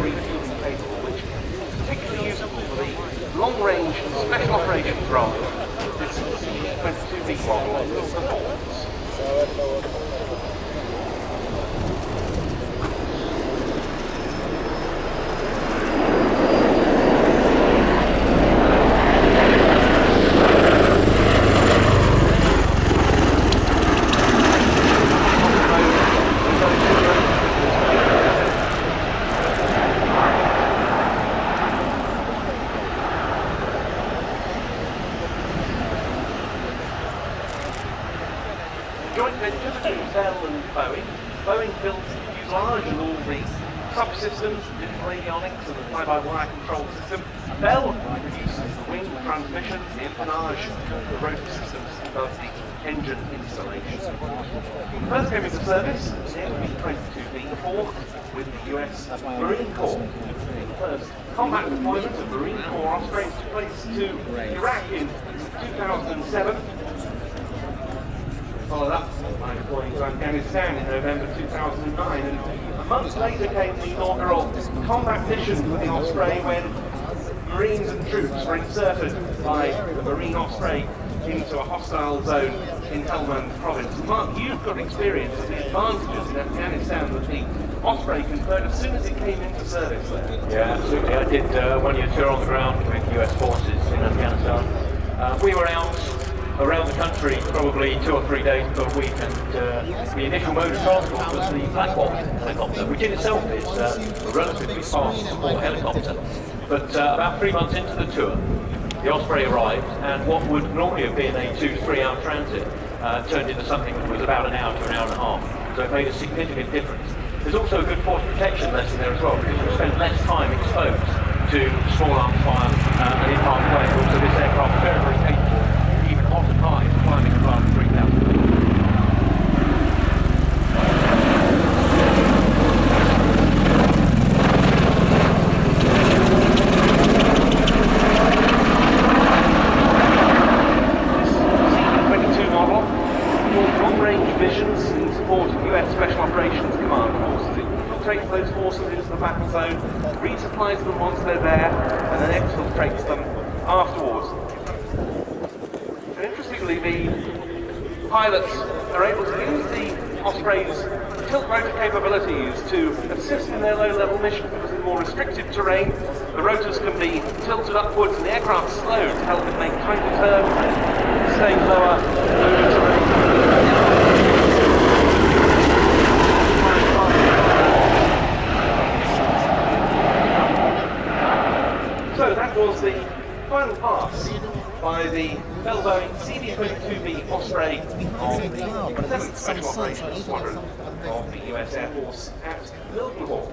refueling capable, which is particularly useful for the long-range special operations role. This CV-22B model performs. Joint venture between Bell and Boeing. Boeing built fuselage and all the subsystems, digital avionics and the fly-by-wire control system. Bell produces the wing transmissions, the empennage, the rotor systems, and does the engine installation. First came into service, the CV-22B with the US Marine Corps. The first combat deployment of Marine Corps Osprey took place to Iraq in 2007. Followed up by deploying to Afghanistan in November 2009, and a month later came the inaugural combat mission for the Osprey when Marines and troops were inserted by the Marine Osprey into a hostile zone in Helmand province. Mark, you've got experience of the advantages in Afghanistan that the Osprey conferred as soon as it came into service there. Yeah, absolutely. I did a one-year tour on the ground with US forces in Afghanistan. We were out around the country probably 2 or 3 days per week, and the initial mode of transport was the Black Box helicopter, which in itself is a relatively fast small helicopter. But about 3 months into the tour, the Osprey arrived, and what would normally have been a 2 to 3 hour transit turned into something that was about an hour to an hour and a half. So it made a significant difference. There's also a good force protection lesson there as well, because you spend less time exposed to small arms fire and in harm's way. Also, this aircraft is very, very capable, even on the high, climbing above 3,000 feet. Missions in support of US Special Operations Command forces. It infiltrates those forces into the battle zone, resupplies them once they're there, and then exfiltrates them afterwards. And interestingly, the pilots are able to use the Osprey's tilt rotor capabilities to assist in their low-level mission, because in more restricted terrain, the rotors can be tilted upwards and the aircraft slowed to help it make tighter turns and stay lower over terrain. So that was the final pass by the Bell Boeing CV-22B Osprey of the 7th Special Operations Squadron of the US Air Force at Mildenhall.